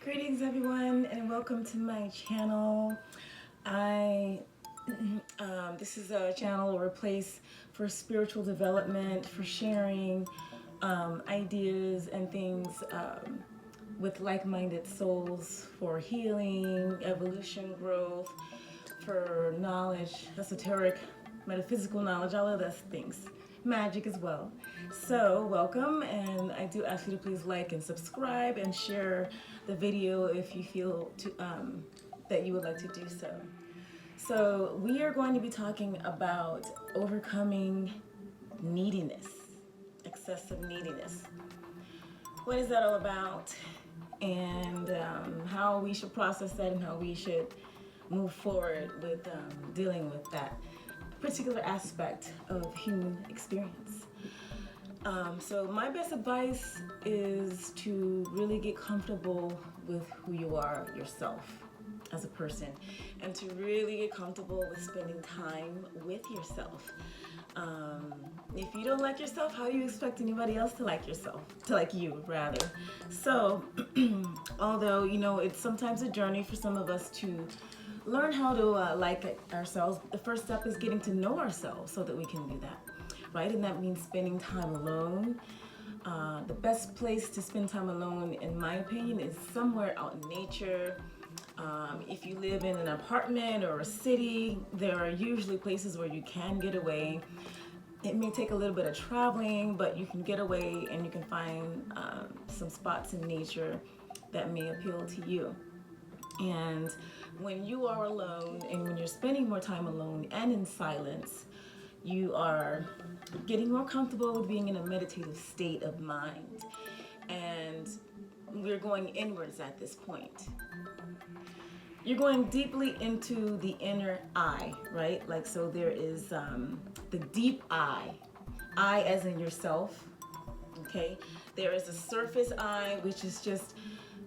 Greetings everyone and welcome to my channel. I this is a channel or a place for spiritual development, for sharing ideas and things with like-minded souls, for healing, evolution, growth, for knowledge, esoteric, metaphysical knowledge, all of those things. Magic as well. So welcome, and I do ask you to please like and subscribe and share the video if you feel that you would like to do so. So we are going to be talking about overcoming neediness, excessive neediness. What is that all about, and how we should process that, and how we should move forward with dealing with that particular aspect of human experience. So my best advice is to really get comfortable with who you are yourself as a person, and to really get comfortable with spending time with yourself. If you don't like yourself, how do you expect anybody else to like yourself, to like you rather? So although it's sometimes a journey for some of us to learn how to like ourselves, the first step is getting to know ourselves so that we can do that, right? And that means spending time alone. The best place to spend time alone, in my opinion, is somewhere out in nature. If you live in an apartment or a city, there are usually places where you can get away. It may take a little bit of traveling, but you can get away and you can find some spots in nature that may appeal to you. And when you are alone, and when you're spending more time alone and in silence, you are getting more comfortable with being in a meditative state of mind. And we're going inwards at this point. You're going deeply into the inner eye, right? Like, so there is the deep eye as in yourself, okay? There is a surface eye, which is just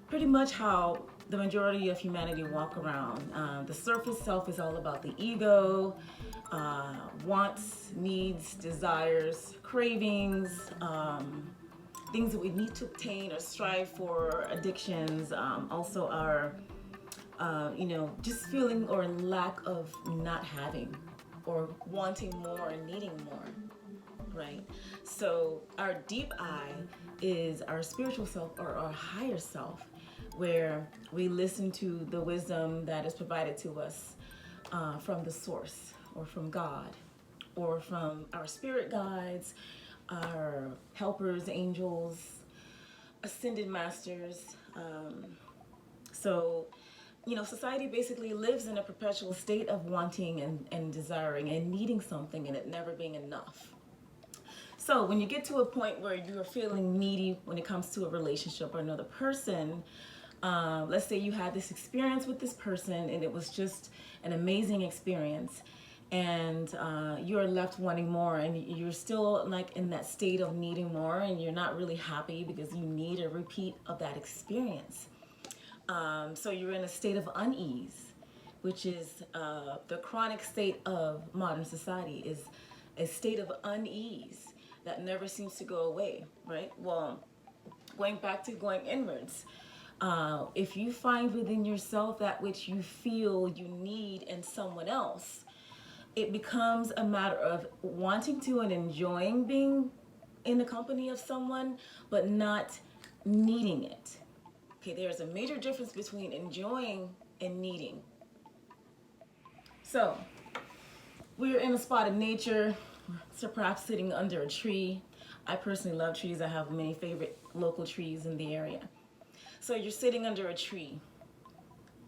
pretty much how the majority of humanity walk around. The surface self is all about the ego, wants, needs, desires, cravings, things that we need to obtain or strive for, addictions, also our, just feeling or lack of not having or wanting more and needing more, right? So our deep eye is our spiritual self or our higher self, where we listen to the wisdom that is provided to us from the source, or from God, or from our spirit guides, our helpers, angels, ascended masters. So society basically lives in a perpetual state of wanting and desiring and needing something and it never being enough. So when you get to a point where you are feeling needy when it comes to a relationship or another person, let's say you had this experience with this person and it was just an amazing experience, and you're left wanting more, and you're still like in that state of needing more, and you're not really happy because you need a repeat of that experience. So you're in a state of unease, which is the chronic state of modern society, is a state of unease that never seems to go away, right? Well, going back to going inwards, if you find within yourself that which you feel you need in someone else, it becomes a matter of wanting to and enjoying being in the company of someone, but not needing it. Okay, there's a major difference between enjoying and needing. So, we're in a spot of nature, so perhaps sitting under a tree. I personally love trees. I have many favorite local trees in the area. So you're sitting under a tree.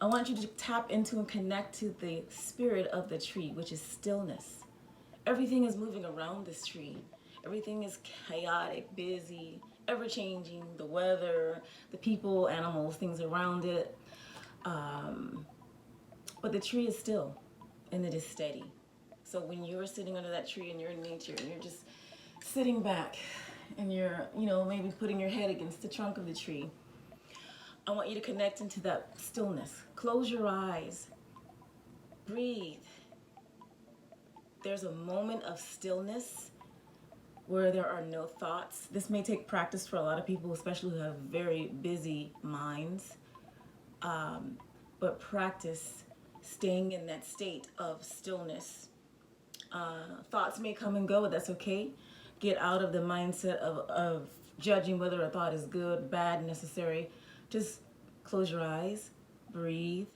I want you to tap into and connect to the spirit of the tree, which is stillness. Everything is moving around this tree. Everything is chaotic, busy, ever-changing, the weather, the people, animals, things around it. But the tree is still, and it is steady. So when you're sitting under that tree and you're in nature and you're just sitting back and you're, maybe putting your head against the trunk of the tree, I want you to connect into that stillness. Close your eyes. Breathe. There's a moment of stillness where there are no thoughts. This may take practice for a lot of people, especially who have very busy minds. but practice staying in that state of stillness. Thoughts may come and go, that's okay. Get out of the mindset of judging whether a thought is good, bad, necessary. Just close your eyes, breathe,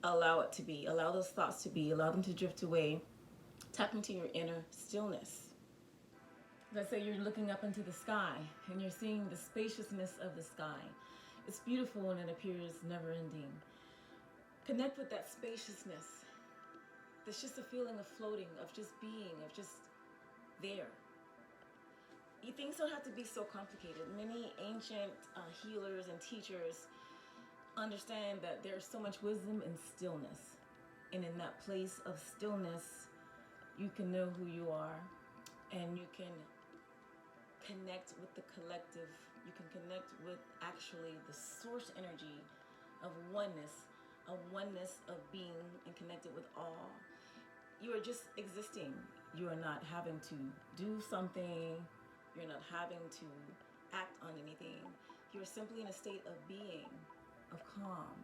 allow it to be. Allow those thoughts to be, allow them to drift away. Tap into your inner stillness. Let's say you're looking up into the sky and you're seeing the spaciousness of the sky. It's beautiful and it appears never ending. Connect with that spaciousness. There's just a feeling of floating, of just being, of just there. Things don't have to be so complicated. Many ancient healers and teachers understand that there's so much wisdom in stillness. And in that place of stillness, you can know who you are and you can connect with the collective. You can connect with actually the source energy of oneness of being and connected with all. You are just existing. You are not having to do something. You're not having to act on anything. You're simply in a state of being, of calm,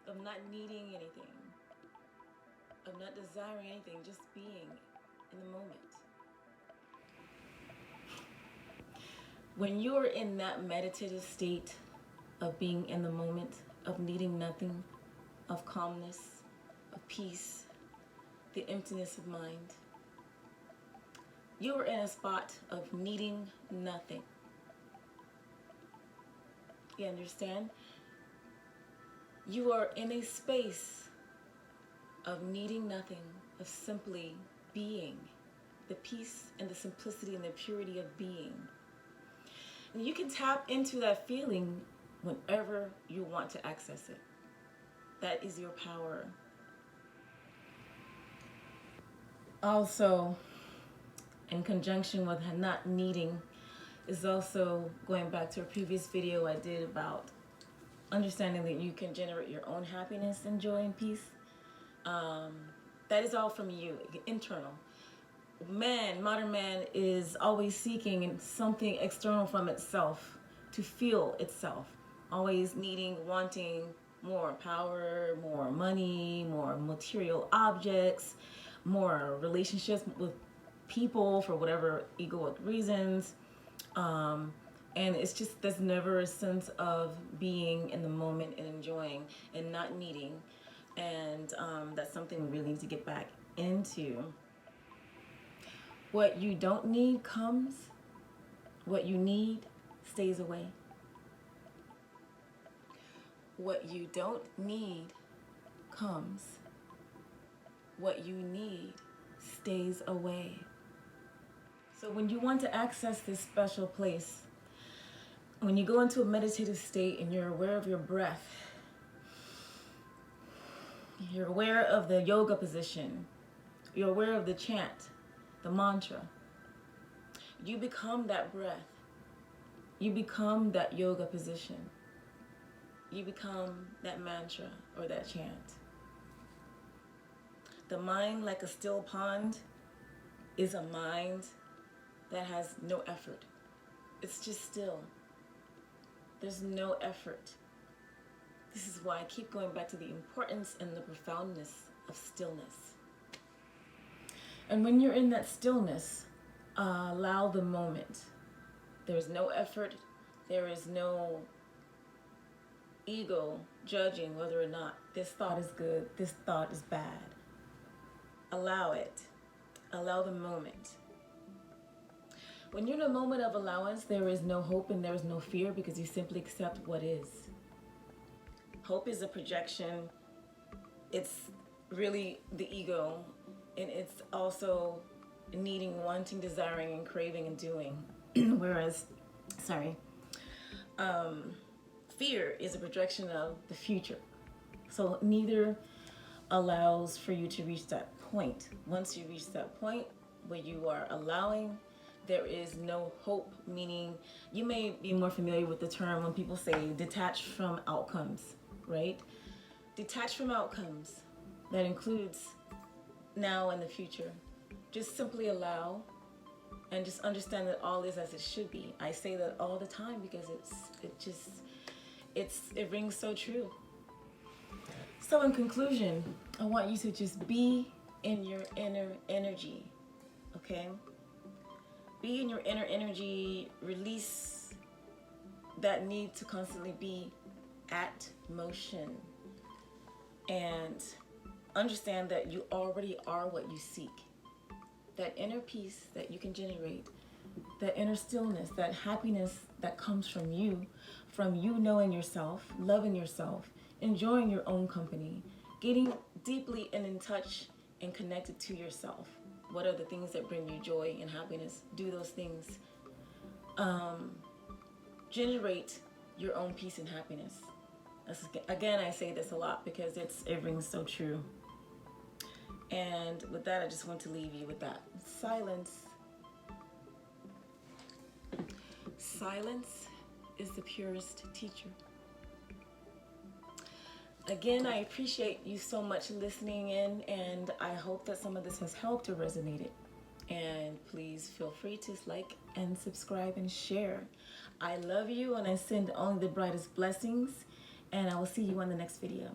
of not needing anything, of not desiring anything, just being in the moment. When you're in that meditative state of being in the moment, of needing nothing, of calmness, of peace, the emptiness of mind, you are in a spot of needing nothing. You understand? You are in a space of needing nothing, of simply being, the peace and the simplicity and the purity of being. And you can tap into that feeling whenever you want to access it. That is your power. Also, in conjunction with not needing, is also going back to a previous video I did about understanding that you can generate your own happiness and joy and peace. That is all from you, internal. Modern man is always seeking something external from itself to feel itself. Always needing, wanting more power, more money, more material objects, more relationships with people for whatever egoic reasons. And it's just, there's never a sense of being in the moment and enjoying and not needing. And that's something we really need to get back into. What you don't need comes. What you need stays away. What you don't need comes. What you need stays away. So when you want to access this special place, when you go into a meditative state and you're aware of your breath, you're aware of the yoga position, you're aware of the chant, the mantra, you become that breath. You become that yoga position. You become that mantra or that chant. The mind, like a still pond, is a mind that has no effort. It's just still. There's no effort. This is why I keep going back to the importance and the profoundness of stillness. And when you're in that stillness, allow the moment. There's no effort. There is no ego judging whether or not this thought is good, this thought is bad. Allow it. Allow the moment. When you're in a moment of allowance, there is no hope and there is no fear because you simply accept what is. Hope is a projection. It's really the ego, and it's also needing, wanting, desiring, and craving and doing. Whereas, fear is a projection of the future. So neither allows for you to reach that point. Once you reach that point where you are allowing, there is no hope, meaning you may be more familiar with the term when people say detached from outcomes, right? Detached from outcomes. That includes now and the future. Just simply allow and just understand that all is as it should be. I say that all the time because it rings so true. So in conclusion, I want you to just be in your inner energy, okay? Be in your inner energy, release that need to constantly be at motion, and understand that you already are what you seek. That inner peace that you can generate, that inner stillness, that happiness that comes from you knowing yourself, loving yourself, enjoying your own company, getting deeply and in touch and connected to yourself. What are the things that bring you joy and happiness? Do those things. Generate your own peace and happiness. Again, I say this a lot because it rings so true. And with that, I just want to leave you with that. Silence. Silence is the purest teacher. Again, I appreciate you so much listening in, and I hope that some of this has helped or resonated. And please feel free to like and subscribe and share. I love you, and I send only the brightest blessings, and I will see you on the next video.